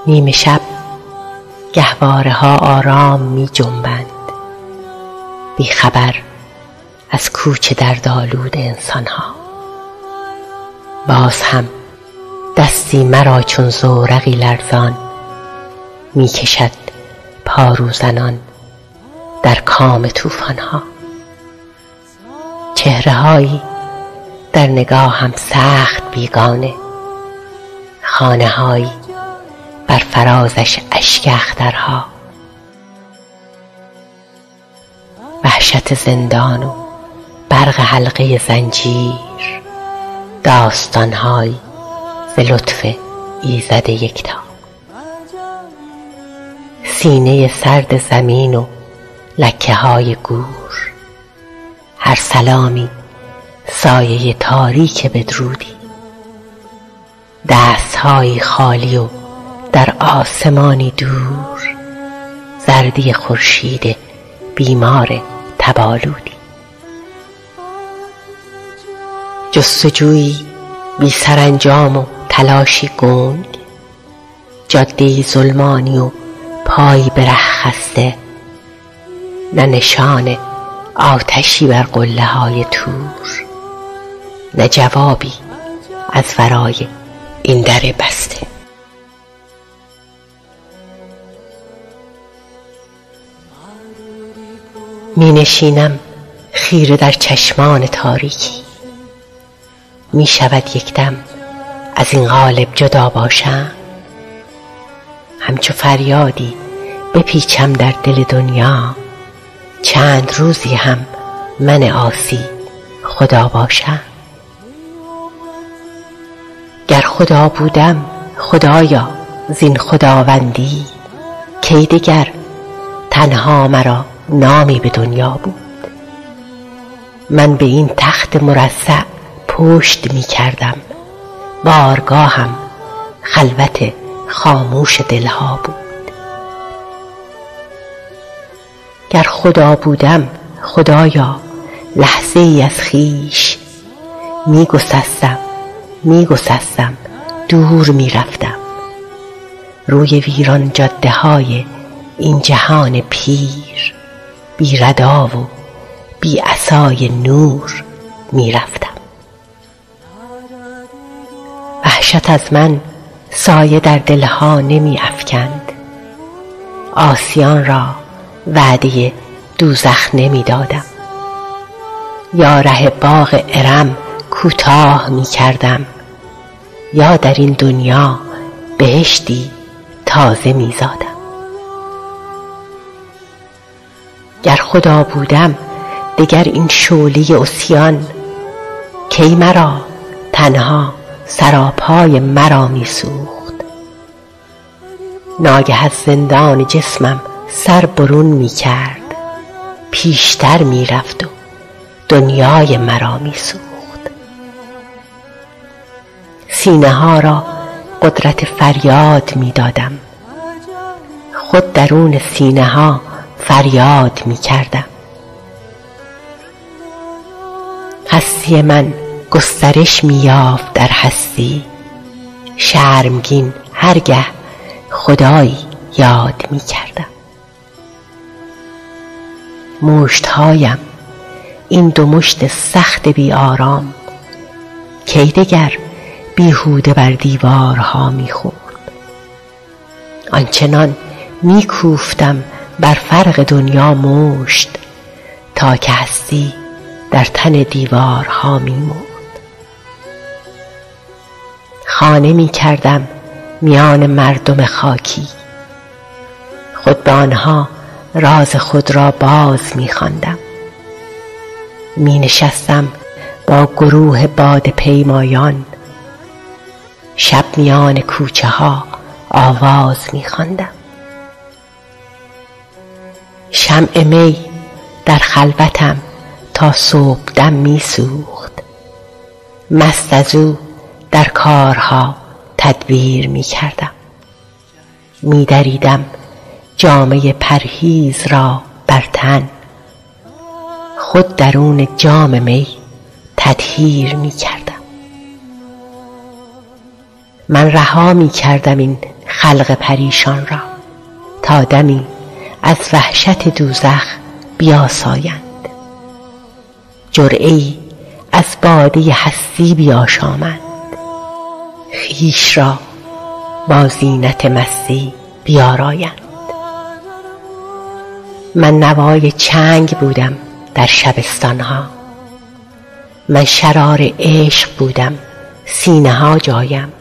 نیمه شب گهواره ها آرام می جنبند، بی خبر از کوچه دردآلود انسان ها. باز هم دستی مرا چون زورقی لرزان می کشد پاروزنان در کام طوفان ها. چهره هایی در نگاهم سخت بیگانه، خانه هایی بر فرازش اشک اخترها. وحشت زندان و برق حلقه زنجیر، داستانهایی ز لطف ایزد یکتا. سینه سرد زمین و لکه های گور، هر سلامی سایه تاریک بدرودی. دستهایی خالی و در آسمانی دور، زردی خورشید بیمار تبالودی. جستجویی بی سرانجام و تلاشی گنگ، جاده‌ای ظلمانی و پایی به ره خسته، نه نشان آتشی بر قله های طور، نه جوابی از ورای این در بسته. می نشینم خیره در چشمان تاریکی، می شود یک دم از این قالب جدا باشم. همچو فریادی بپیچم در دل دنیا، چند روزی هم من عاصی خدا باشم. گر خدا بودم خدایا زین خداوندی، کی دگر تنها مرا نامی به دنیا بود. من به این تخت مرصع پشت می کردم، بارگاهم خلوت خاموش دلها بود. گر خدا بودم خدایا لحظه ای از خویش، می گسستم دور می رفتم. روی ویران جاده های این جهان پیر، بی ردا و بی عصای نور می رفتم. وحشت از من سایه در دلها نمی افکند، عاصیان را وعده دوزخ نمی دادم. یا ره باغ ارم کوتاه می کردم، یا در این دنیا بهشتی تازه می زادم. گر خدا بودم دگر این شعله عصیان، کی مرا تنها سراپای مرا می سوخت. ناگه از زندان جسمم سر برون می کرد، پیشتر می رفت و دنیای مرا می سوخت. سینه ها را قدرت فریاد می دادم، خود درون سینه ها فریاد می کردم. هستی من گسترش می یافت در هستی، شرمگین هرگه خدایی یاد می کردم. مشتهایم این دو مشت سخت بی آرام، کی دگر بیهوده بر دیوارها می خورد. آنچنان می کوفتم بر فرق دنیا مشت، تا که هستی در تن دیوارها می مرد. خانه می کردم میان مردم خاکی، خود به آنها راز خود را باز می خواندم. می نشستم با گروه باده پیمایان، شب میان کوچه ها آواز می خواندم. شمع می در خلوتم تا صبحدم می سوخت، مست از او در کارها تدبیر می کردم. می دریدم جامه پرهیز را بر تن، خود درون جام می تطهیر می کردم. من رها می کردم این خلق پریشان را تا دمی از وحشت دوزخ بیاسایند، جرعه‌ای از باده هستی بیاشامند، خویش را با زینت مستی بیارایند. من نوای چنگ بودم در شبستانها، من شرار عشق بودم سینه ها جایم،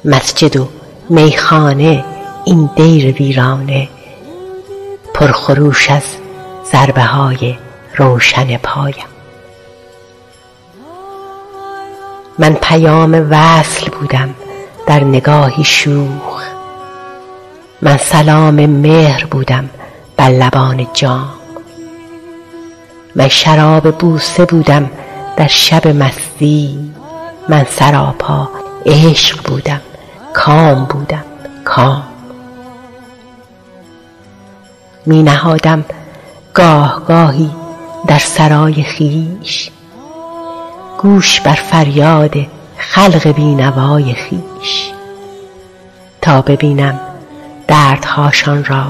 مسجد و میخانه این دیر ویرانه، پرخروش از ضربه های روشن پایم. من پیام وصل بودم در نگاهی شوخ، من سلام مهر بودم بر لبان جام، من شراب بوسه بودم در شب مستی، من سراپا عشق بودم، کام بودم، کام. می نهادم گاه گاهی در سرای خویش، گوش بر فریاد خلق بینوای خویش، تا ببینم دردهاشان را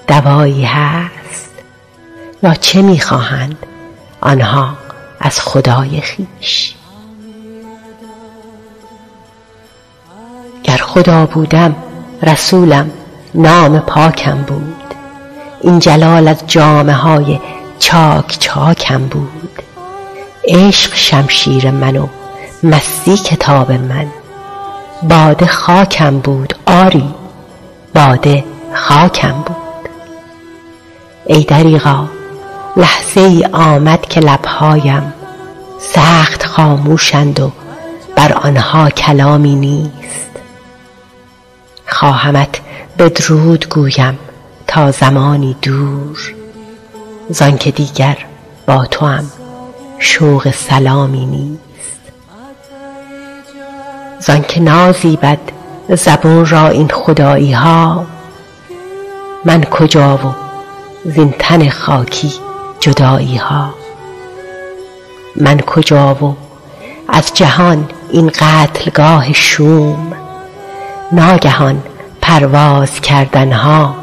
دوایی هست یا چه می خواهند آنها از خدای خویش. گر خدا بودم رسولم نام پاکم بود، این جلال از جامه های چاک چاکم بود. عشق شمشیر من و مستی کتاب من، باده خاکم بود، آری باده خاکم بود. ای دریغا لحظه ای آمد که لبهایم سخت خاموشند و بر آنها کلامی نیست، خواهمت بدرود گویم تا زمانی دور، زان که دیگر با توام شوق سلامی نیست. زان که نازیبد زبون را این خدایی ها، من کجا و زین تن خاکی جدایی ها، من کجا و از جهان این قتلگاه شوم، ناگهان پرواز کردنها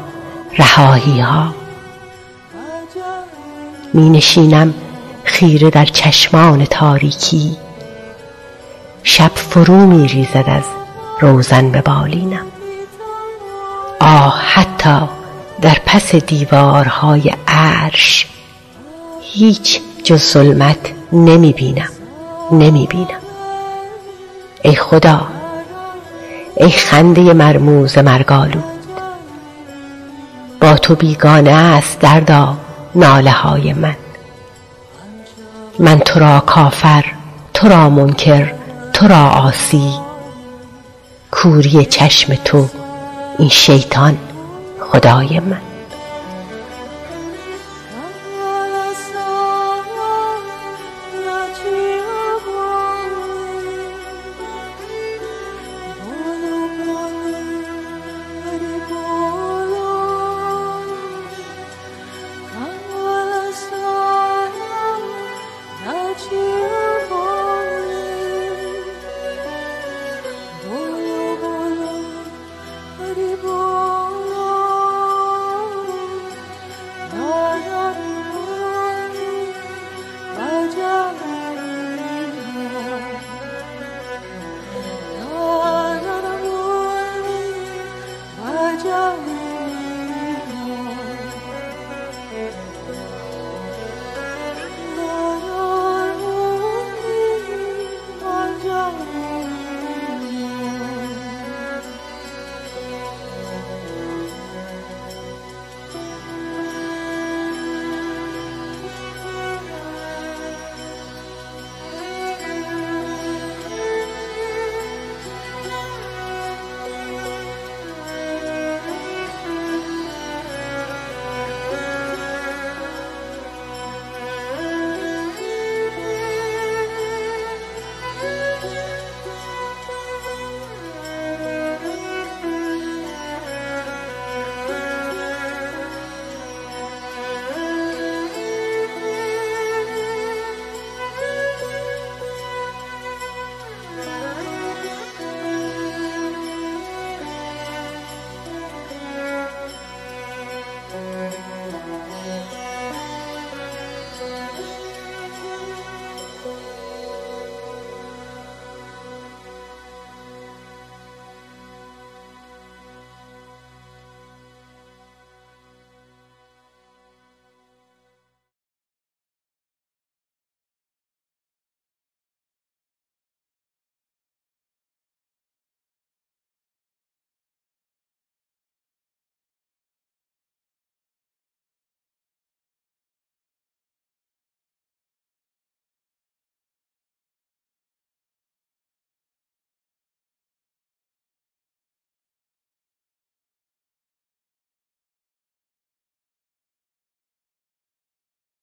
رهایی ها. می نشینم خیره در چشمان تاریکی، شب فرو می ریزد از روزن به بالینم. آه حتی در پس دیوارهای عرش هیچ جز ظلمت نمی بینم. ای خدا، ای خنده مرموز مرگالود، با تو بیگانه است دردا ناله های من. من تو را کافر، تو را منکر، تو را عاصی، کوری چشم تو این شیطان خدای من.